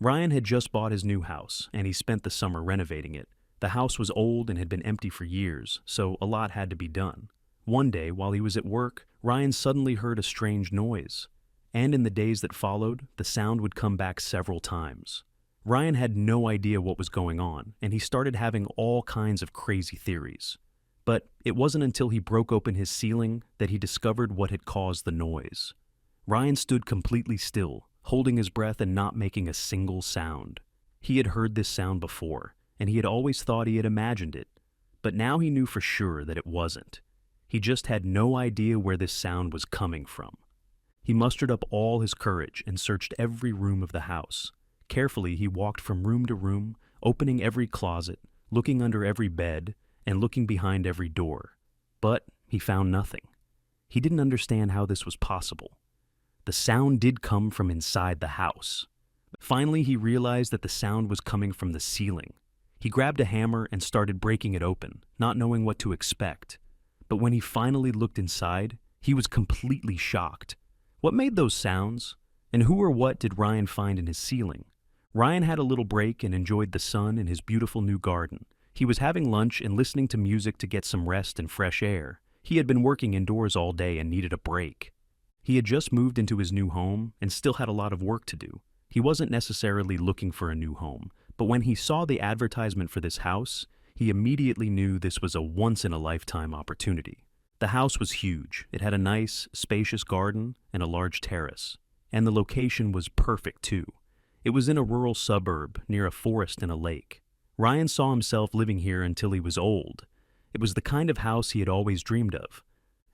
Ryan had just bought his new house, and he spent the summer renovating it. The house was old and had been empty for years, so a lot had to be done. One day, while he was at work, Ryan suddenly heard a strange noise. And in the days that followed, the sound would come back several times. Ryan had no idea what was going on, and he started having all kinds of crazy theories. But it wasn't until he broke open his ceiling that he discovered what had caused the noise. Ryan stood completely still, holding his breath and not making a single sound. He had heard this sound before, and he had always thought he had imagined it. But now he knew for sure that it wasn't. He just had no idea where this sound was coming from. He mustered up all his courage and searched every room of the house. Carefully, he walked from room to room, opening every closet, looking under every bed, and looking behind every door. But he found nothing. He didn't understand how this was possible. The sound did come from inside the house. Finally, he realized that the sound was coming from the ceiling. He grabbed a hammer and started breaking it open, not knowing what to expect. But when he finally looked inside, he was completely shocked. What made those sounds? And who or what did Ryan find in his ceiling? Ryan had a little break and enjoyed the sun in his beautiful new garden. He was having lunch and listening to music to get some rest and fresh air. He had been working indoors all day and needed a break. He had just moved into his new home and still had a lot of work to do. He wasn't necessarily looking for a new home, but when he saw the advertisement for this house, he immediately knew this was a once-in-a-lifetime opportunity. The house was huge. It had a nice, spacious garden and a large terrace. And the location was perfect, too. It was in a rural suburb near a forest and a lake. Ryan saw himself living here until he was old. It was the kind of house he had always dreamed of.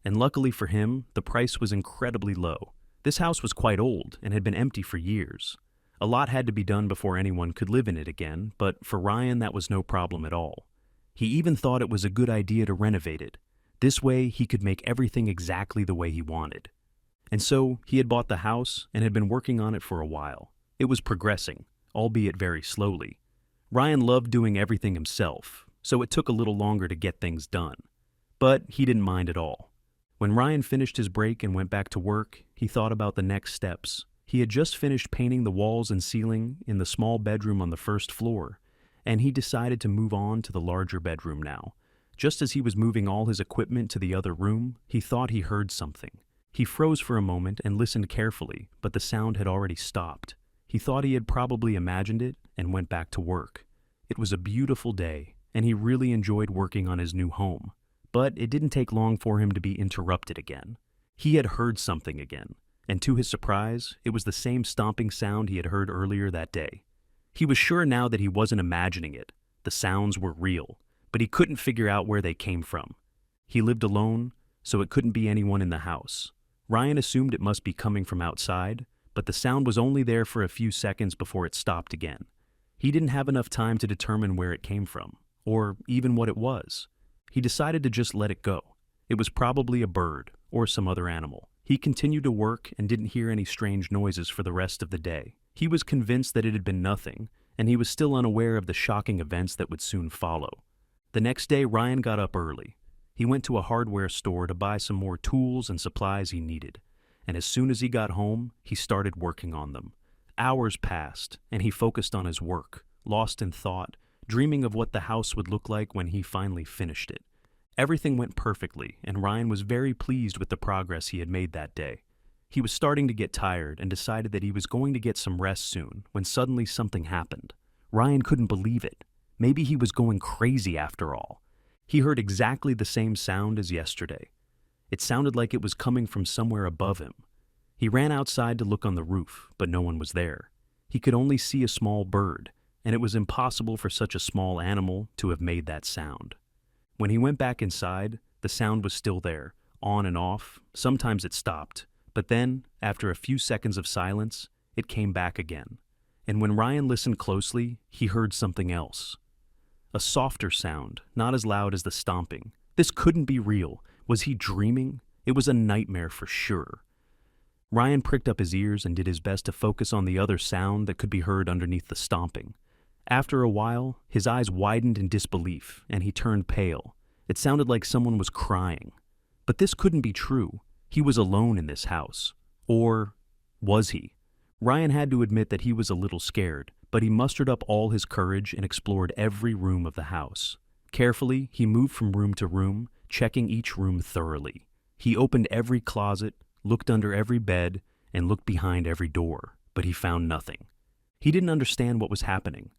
And luckily for him, the price was incredibly low. This house was quite old and had been empty for years. A lot had to be done before anyone could live in it again, but for Ryan that was no problem at all. He even thought it was a good idea to renovate it. This way, he could make everything exactly the way he wanted. And so, he had bought the house and had been working on it for a while. It was progressing, albeit very slowly. Ryan loved doing everything himself, so it took a little longer to get things done. But he didn't mind at all. When Ryan finished his break and went back to work, he thought about the next steps. He had just finished painting the walls and ceiling in the small bedroom on the first floor, and he decided to move on to the larger bedroom now. Just as he was moving all his equipment to the other room, he thought he heard something. He froze for a moment and listened carefully, but the sound had already stopped. He thought he had probably imagined it and went back to work. It was a beautiful day, and he really enjoyed working on his new home. But it didn't take long for him to be interrupted again. He had heard something again, and to his surprise, it was the same stomping sound he had heard earlier that day. He was sure now that he wasn't imagining it. The sounds were real, but he couldn't figure out where they came from. He lived alone, so it couldn't be anyone in the house. Ryan assumed it must be coming from outside, but the sound was only there for a few seconds before it stopped again. He didn't have enough time to determine where it came from, or even what it was. He decided to just let it go. It was probably a bird or some other animal. He continued to work and didn't hear any strange noises for the rest of the day. He was convinced that it had been nothing, and he was still unaware of the shocking events that would soon follow. The next day, Ryan got up early. He went to a hardware store to buy some more tools and supplies he needed, and as soon as he got home, he started working on them. Hours passed, and he focused on his work, lost in thought, dreaming of what the house would look like when he finally finished it. Everything went perfectly, and Ryan was very pleased with the progress he had made that day. He was starting to get tired and decided that he was going to get some rest soon when suddenly something happened. Ryan couldn't believe it. Maybe he was going crazy after all. He heard exactly the same sound as yesterday. It sounded like it was coming from somewhere above him. He ran outside to look on the roof, but no one was there. He could only see a small bird, and it was impossible for such a small animal to have made that sound. When he went back inside, the sound was still there, on and off. Sometimes it stopped, but then, after a few seconds of silence, it came back again. And when Ryan listened closely, he heard something else. A softer sound, not as loud as the stomping. This couldn't be real. Was he dreaming? It was a nightmare for sure. Ryan pricked up his ears and did his best to focus on the other sound that could be heard underneath the stomping. After a while, his eyes widened in disbelief, and he turned pale. It sounded like someone was crying. But this couldn't be true. He was alone in this house. Or was he? Ryan had to admit that he was a little scared, but he mustered up all his courage and explored every room of the house. Carefully, he moved from room to room, checking each room thoroughly. He opened every closet, looked under every bed, and looked behind every door, but he found nothing. He didn't understand what was happening.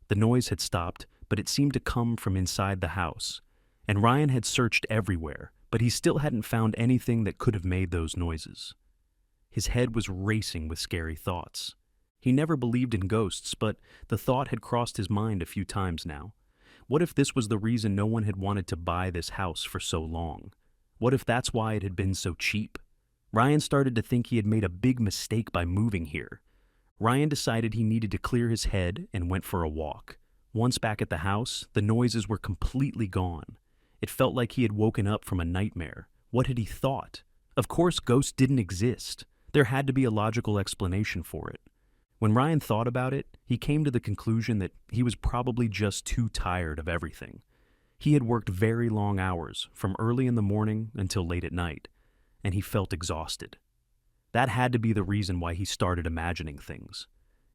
The noise had stopped, but it seemed to come from inside the house. And Ryan had searched everywhere, but he still hadn't found anything that could have made those noises. His head was racing with scary thoughts. He never believed in ghosts, but the thought had crossed his mind a few times now. What if this was the reason no one had wanted to buy this house for so long? What if that's why it had been so cheap? Ryan started to think he had made a big mistake by moving here. Ryan decided he needed to clear his head and went for a walk. Once back at the house, the noises were completely gone. It felt like he had woken up from a nightmare. What had he thought? Of course, ghosts didn't exist. There had to be a logical explanation for it. When Ryan thought about it, he came to the conclusion that he was probably just too tired of everything. He had worked very long hours, from early in the morning until late at night, and he felt exhausted. That had to be the reason why he started imagining things.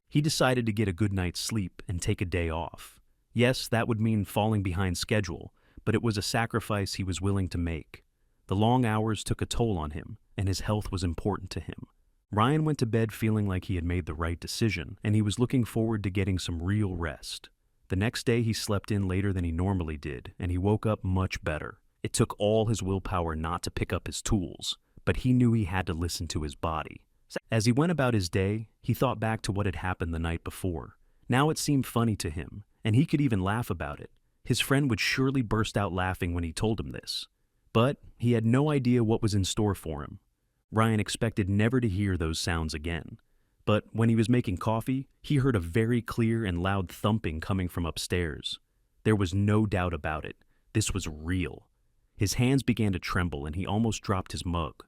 He decided to get a good night's sleep and take a day off. Yes, that would mean falling behind schedule, but it was a sacrifice he was willing to make. The long hours took a toll on him, and his health was important to him. Ryan went to bed feeling like he had made the right decision, and he was looking forward to getting some real rest. The next day he slept in later than he normally did, and he woke up much better. It took all his willpower not to pick up his tools, but he knew he had to listen to his body. As he went about his day, he thought back to what had happened the night before. Now it seemed funny to him, and he could even laugh about it. His friend would surely burst out laughing when he told him this. But he had no idea what was in store for him. Ryan expected never to hear those sounds again. But when he was making coffee, he heard a very clear and loud thumping coming from upstairs. There was no doubt about it. This was real. His hands began to tremble and he almost dropped his mug.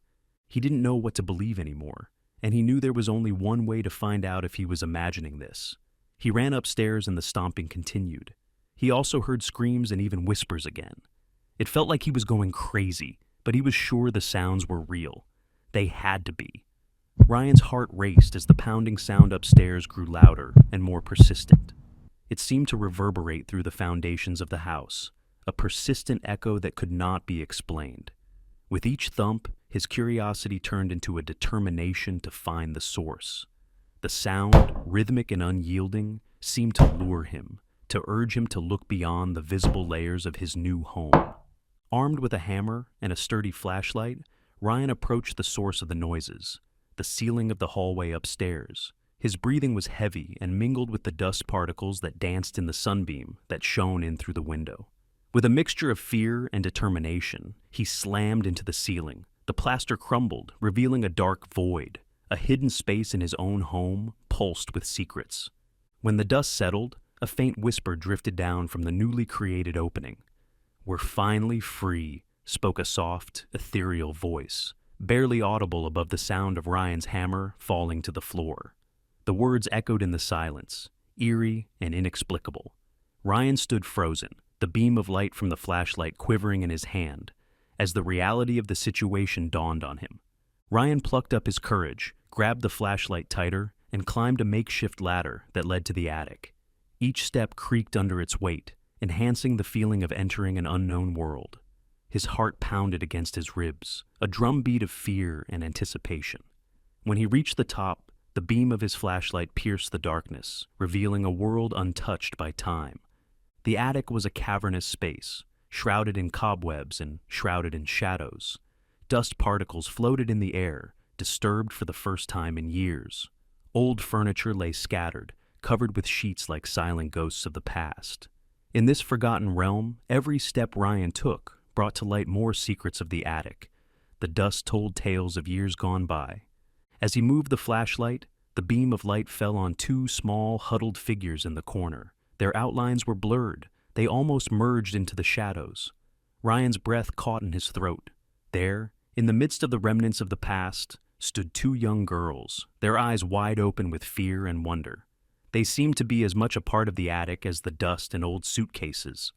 He didn't know what to believe anymore, and he knew there was only one way to find out if he was imagining this. He ran upstairs and the stomping continued. He also heard screams and even whispers again. It felt like he was going crazy, but he was sure the sounds were real. They had to be. Ryan's heart raced as the pounding sound upstairs grew louder and more persistent. It seemed to reverberate through the foundations of the house, a persistent echo that could not be explained. With each thump, his curiosity turned into a determination to find the source. The sound, rhythmic and unyielding, seemed to lure him, to urge him to look beyond the visible layers of his new home. Armed with a hammer and a sturdy flashlight, Ryan approached the source of the noises, the ceiling of the hallway upstairs. His breathing was heavy and mingled with the dust particles that danced in the sunbeam that shone in through the window. With a mixture of fear and determination, he slammed into the ceiling. The plaster crumbled, revealing a dark void. A hidden space in his own home pulsed with secrets. When the dust settled, a faint whisper drifted down from the newly created opening. "We're finally free," spoke a soft, ethereal voice, barely audible above the sound of Ryan's hammer falling to the floor. The words echoed in the silence, eerie and inexplicable. Ryan stood frozen, the beam of light from the flashlight quivering in his hand, as the reality of the situation dawned on him. Ryan plucked up his courage, grabbed the flashlight tighter, and climbed a makeshift ladder that led to the attic. Each step creaked under its weight, enhancing the feeling of entering an unknown world. His heart pounded against his ribs, a drumbeat of fear and anticipation. When he reached the top, the beam of his flashlight pierced the darkness, revealing a world untouched by time. The attic was a cavernous space, shrouded in cobwebs and shrouded in shadows. Dust particles floated in the air, disturbed for the first time in years. Old furniture lay scattered, covered with sheets like silent ghosts of the past. In this forgotten realm, every step Ryan took brought to light more secrets of the attic. The dust told tales of years gone by. As he moved the flashlight, the beam of light fell on two small, huddled figures in the corner. Their outlines were blurred. They almost merged into the shadows. Ryan's breath caught in his throat. There, in the midst of the remnants of the past, stood two young girls, their eyes wide open with fear and wonder. They seemed to be as much a part of the attic as the dust and old suitcases.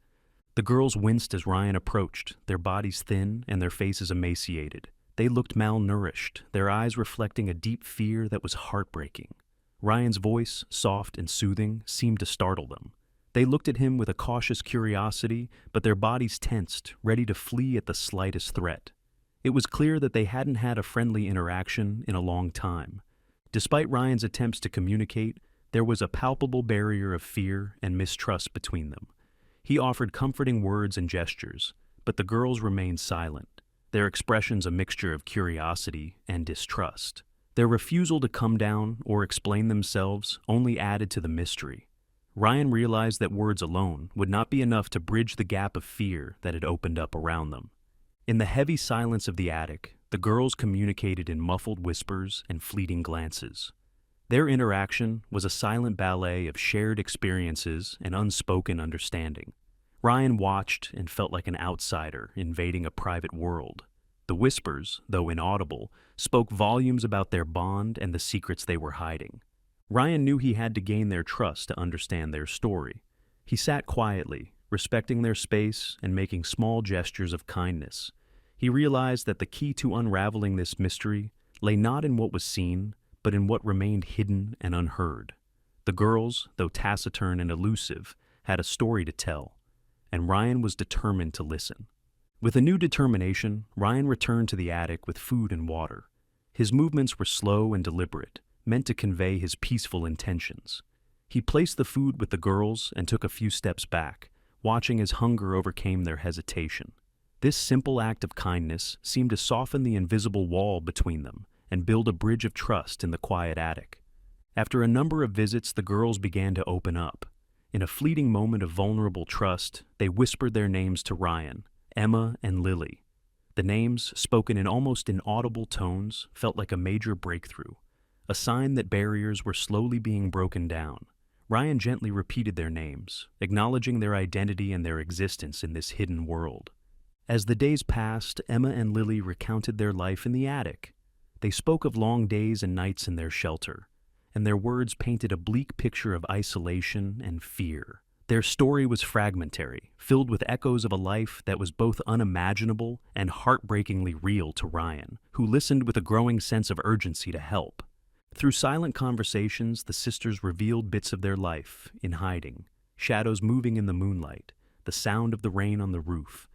The girls winced as Ryan approached, their bodies thin and their faces emaciated. They looked malnourished, their eyes reflecting a deep fear that was heartbreaking. Ryan's voice, soft and soothing, seemed to startle them. They looked at him with a cautious curiosity, but their bodies tensed, ready to flee at the slightest threat. It was clear that they hadn't had a friendly interaction in a long time. Despite Ryan's attempts to communicate, there was a palpable barrier of fear and mistrust between them. He offered comforting words and gestures, but the girls remained silent, their expressions a mixture of curiosity and distrust. Their refusal to come down or explain themselves only added to the mystery. Ryan realized that words alone would not be enough to bridge the gap of fear that had opened up around them. In the heavy silence of the attic, the girls communicated in muffled whispers and fleeting glances. Their interaction was a silent ballet of shared experiences and unspoken understanding. Ryan watched and felt like an outsider invading a private world. The whispers, though inaudible, spoke volumes about their bond and the secrets they were hiding. Ryan knew he had to gain their trust to understand their story. He sat quietly, respecting their space and making small gestures of kindness. He realized that the key to unraveling this mystery lay not in what was seen, but in what remained hidden and unheard. The girls, though taciturn and elusive, had a story to tell, and Ryan was determined to listen. With a new determination, Ryan returned to the attic with food and water. His movements were slow and deliberate, meant to convey his peaceful intentions. He placed the food with the girls and took a few steps back, watching as hunger overcame their hesitation. This simple act of kindness seemed to soften the invisible wall between them and build a bridge of trust in the quiet attic. After a number of visits, the girls began to open up. In a fleeting moment of vulnerable trust, they whispered their names to Ryan, Emma and Lily. The names, spoken in almost inaudible tones, felt like a major breakthrough, a sign that barriers were slowly being broken down. Ryan gently repeated their names, acknowledging their identity and their existence in this hidden world. As the days passed, Emma and Lily recounted their life in the attic. They spoke of long days and nights in their shelter, and their words painted a bleak picture of isolation and fear. Their story was fragmentary, filled with echoes of a life that was both unimaginable and heartbreakingly real to Ryan, who listened with a growing sense of urgency to help. Through silent conversations, the sisters revealed bits of their life in hiding, shadows moving in the moonlight, the sound of the rain on the roof,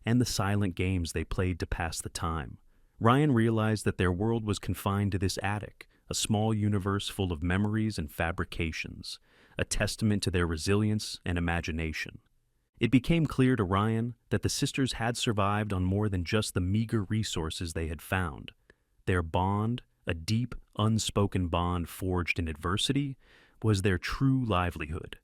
and the silent games they played to pass the time. Ryan realized that their world was confined to this attic, a small universe full of memories and fabrications, a testament to their resilience and imagination. It became clear to Ryan that the sisters had survived on more than just the meager resources they had found. Their bond, a deep, unspoken bond forged in adversity, was their true livelihood.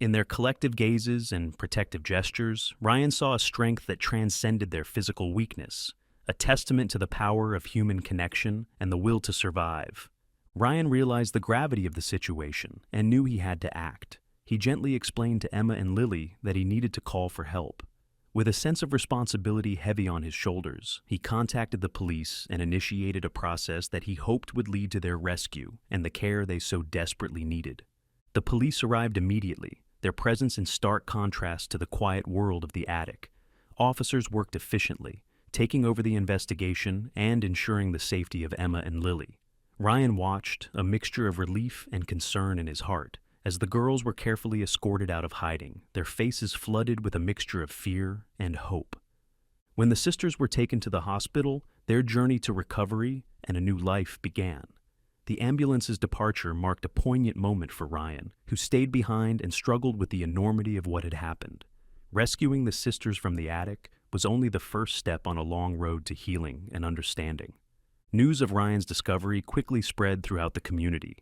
In their collective gazes and protective gestures, Ryan saw a strength that transcended their physical weakness, a testament to the power of human connection and the will to survive. Ryan realized the gravity of the situation and knew he had to act. He gently explained to Emma and Lily that he needed to call for help. With a sense of responsibility heavy on his shoulders, he contacted the police and initiated a process that he hoped would lead to their rescue and the care they so desperately needed. The police arrived immediately, their presence in stark contrast to the quiet world of the attic. Officers worked efficiently, taking over the investigation and ensuring the safety of Emma and Lily. Ryan watched, a mixture of relief and concern in his heart, as the girls were carefully escorted out of hiding, their faces flooded with a mixture of fear and hope. When the sisters were taken to the hospital, their journey to recovery and a new life began. The ambulance's departure marked a poignant moment for Ryan, who stayed behind and struggled with the enormity of what had happened. Rescuing the sisters from the attic was only the first step on a long road to healing and understanding. News of Ryan's discovery quickly spread throughout the community.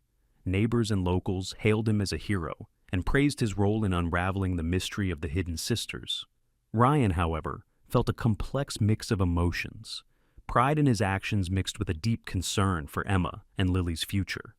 Neighbors and locals hailed him as a hero and praised his role in unraveling the mystery of the hidden sisters. Ryan, however, felt a complex mix of emotions. Pride in his actions mixed with a deep concern for Emma and Lily's future.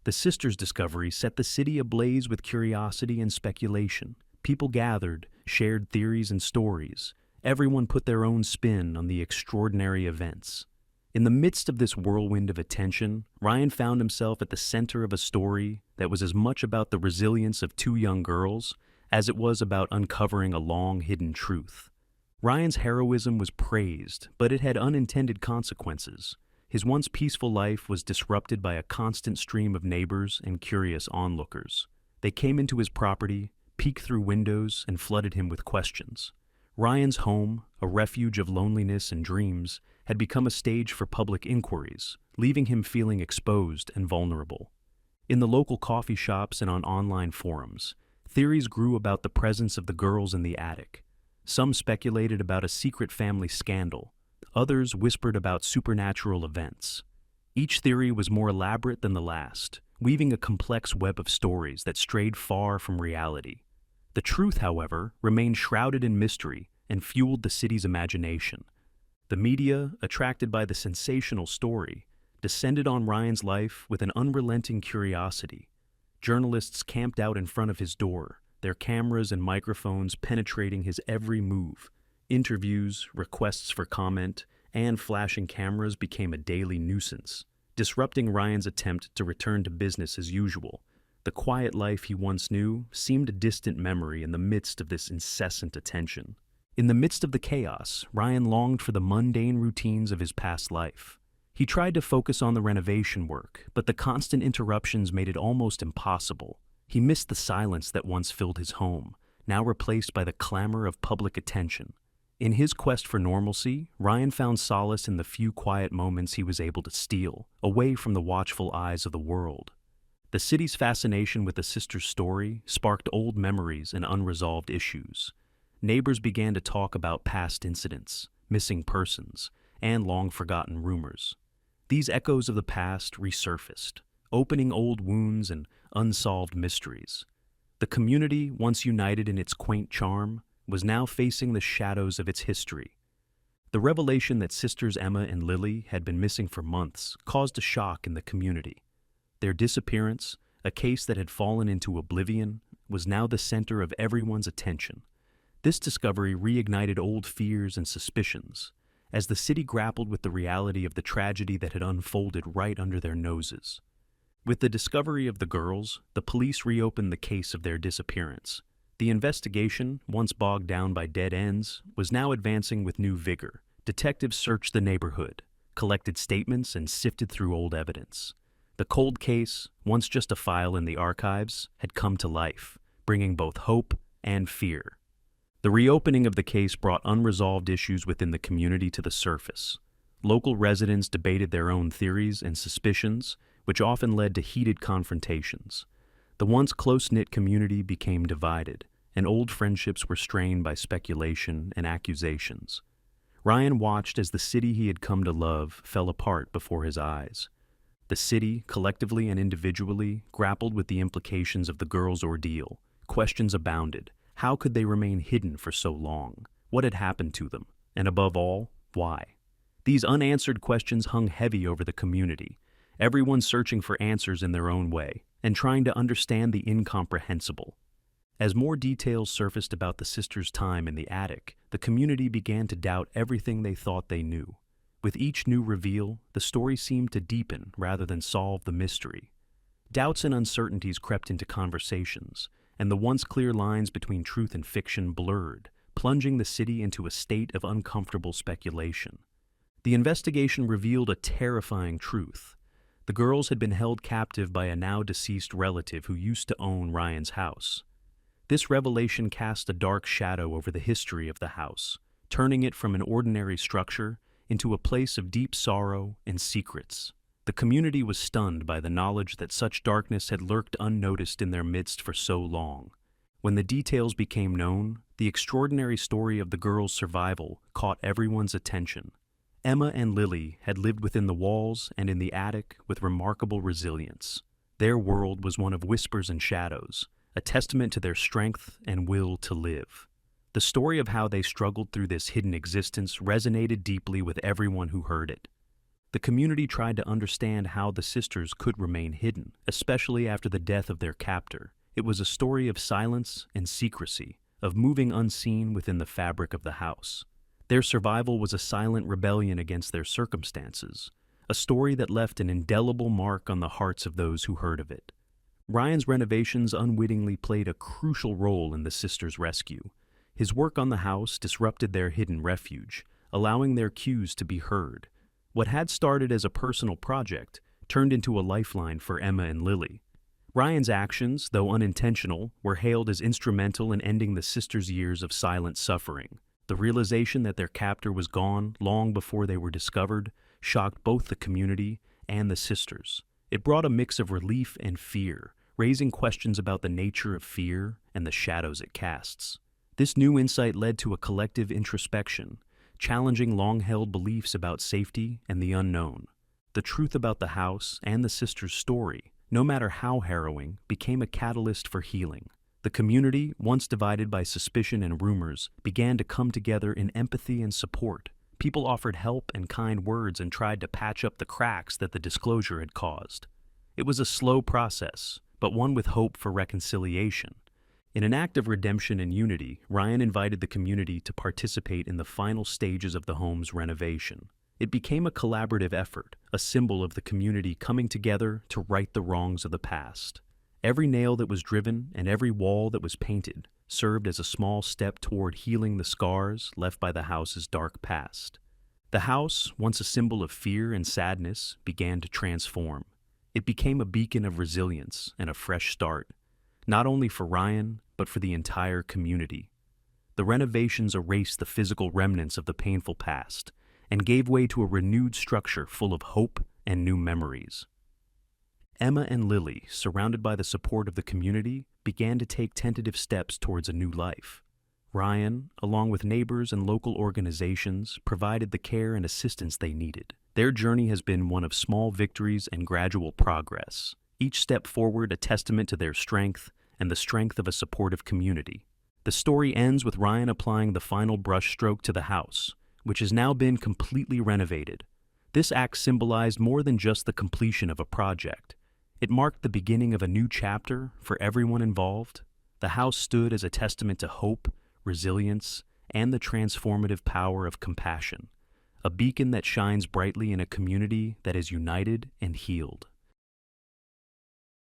The sisters' discovery set the city ablaze with curiosity and speculation. People gathered, shared theories and stories. Everyone put their own spin on the extraordinary events. In the midst of this whirlwind of attention, Ryan found himself at the center of a story that was as much about the resilience of two young girls as it was about uncovering a long-hidden truth. Ryan's heroism was praised, but it had unintended consequences. His once peaceful life was disrupted by a constant stream of neighbors and curious onlookers. They came into his property, peeked through windows, and flooded him with questions. Ryan's home, a refuge of loneliness and dreams, had become a stage for public inquiries, leaving him feeling exposed and vulnerable. In the local coffee shops and on online forums, theories grew about the presence of the girls in the attic. Some speculated about a secret family scandal. Others whispered about supernatural events. Each theory was more elaborate than the last, weaving a complex web of stories that strayed far from reality. The truth, however, remained shrouded in mystery and fueled the city's imagination. The media, attracted by the sensational story, descended on Ryan's life with an unrelenting curiosity. Journalists camped out in front of his door, their cameras and microphones penetrating his every move. Interviews, requests for comment, and flashing cameras became a daily nuisance, disrupting Ryan's attempt to return to business as usual. The quiet life he once knew seemed a distant memory in the midst of this incessant attention. In the midst of the chaos, Ryan longed for the mundane routines of his past life. He tried to focus on the renovation work, but the constant interruptions made it almost impossible. He missed the silence that once filled his home, now replaced by the clamor of public attention. In his quest for normalcy, Ryan found solace in the few quiet moments he was able to steal, away from the watchful eyes of the world. The city's fascination with the sisters' story sparked old memories and unresolved issues. Neighbors began to talk about past incidents, missing persons, and long-forgotten rumors. These echoes of the past resurfaced, opening old wounds and unsolved mysteries. The community, once united in its quaint charm, was now facing the shadows of its history. The revelation that sisters Emma and Lily had been missing for months caused a shock in the community. Their disappearance, a case that had fallen into oblivion, was now the center of everyone's attention. This discovery reignited old fears and suspicions, as the city grappled with the reality of the tragedy that had unfolded right under their noses. With the discovery of the girls, the police reopened the case of their disappearance. The investigation, once bogged down by dead ends, was now advancing with new vigor. Detectives searched the neighborhood, collected statements, and sifted through old evidence. The cold case, once just a file in the archives, had come to life, bringing both hope and fear. The reopening of the case brought unresolved issues within the community to the surface. Local residents debated their own theories and suspicions, which often led to heated confrontations. The once close-knit community became divided, and old friendships were strained by speculation and accusations. Ryan watched as the city he had come to love fell apart before his eyes. The city, collectively and individually, grappled with the implications of the girls' ordeal. Questions abounded. How could they remain hidden for so long? What had happened to them? And above all, why? These unanswered questions hung heavy over the community, everyone searching for answers in their own way, and trying to understand the incomprehensible. As more details surfaced about the sisters' time in the attic, the community began to doubt everything they thought they knew. With each new reveal, the story seemed to deepen rather than solve the mystery. Doubts and uncertainties crept into conversations, and the once clear lines between truth and fiction blurred, plunging the city into a state of uncomfortable speculation. The investigation revealed a terrifying truth. The girls had been held captive by a now-deceased relative who used to own Ryan's house. This revelation cast a dark shadow over the history of the house, turning it from an ordinary structure into a place of deep sorrow and secrets. The community was stunned by the knowledge that such darkness had lurked unnoticed in their midst for so long. When the details became known, the extraordinary story of the girls' survival caught everyone's attention. Emma and Lily had lived within the walls and in the attic with remarkable resilience. Their world was one of whispers and shadows, a testament to their strength and will to live. The story of how they struggled through this hidden existence resonated deeply with everyone who heard it. The community tried to understand how the sisters could remain hidden, especially after the death of their captor. It was a story of silence and secrecy, of moving unseen within the fabric of the house. Their survival was a silent rebellion against their circumstances, a story that left an indelible mark on the hearts of those who heard of it. Ryan's renovations unwittingly played a crucial role in the sisters' rescue. His work on the house disrupted their hidden refuge, allowing their cues to be heard. What had started as a personal project turned into a lifeline for Emma and Lily. Ryan's actions, though unintentional, were hailed as instrumental in ending the sisters' years of silent suffering. The realization that their captor was gone long before they were discovered shocked both the community and the sisters. It brought a mix of relief and fear, raising questions about the nature of fear and the shadows it casts. This new insight led to a collective introspection, challenging long-held beliefs about safety and the unknown. The truth about the house and the sisters' story, no matter how harrowing, became a catalyst for healing. The community, once divided by suspicion and rumors, began to come together in empathy and support. People offered help and kind words and tried to patch up the cracks that the disclosure had caused. It was a slow process, but one with hope for reconciliation. In an act of redemption and unity, Ryan invited the community to participate in the final stages of the home's renovation. It became a collaborative effort, a symbol of the community coming together to right the wrongs of the past. Every nail that was driven and every wall that was painted served as a small step toward healing the scars left by the house's dark past. The house, once a symbol of fear and sadness, began to transform. It became a beacon of resilience and a fresh start, not only for Ryan, but for the entire community. The renovations erased the physical remnants of the painful past and gave way to a renewed structure full of hope and new memories. Emma and Lily, surrounded by the support of the community, began to take tentative steps towards a new life. Ryan, along with neighbors and local organizations, provided the care and assistance they needed. Their journey has been one of small victories and gradual progress, each step forward a testament to their strength and the strength of a supportive community. The story ends with Ryan applying the final brushstroke to the house, which has now been completely renovated. This act symbolized more than just the completion of a project. It marked the beginning of a new chapter for everyone involved. The house stood as a testament to hope, resilience, and the transformative power of compassion, a beacon that shines brightly in a community that is united and healed.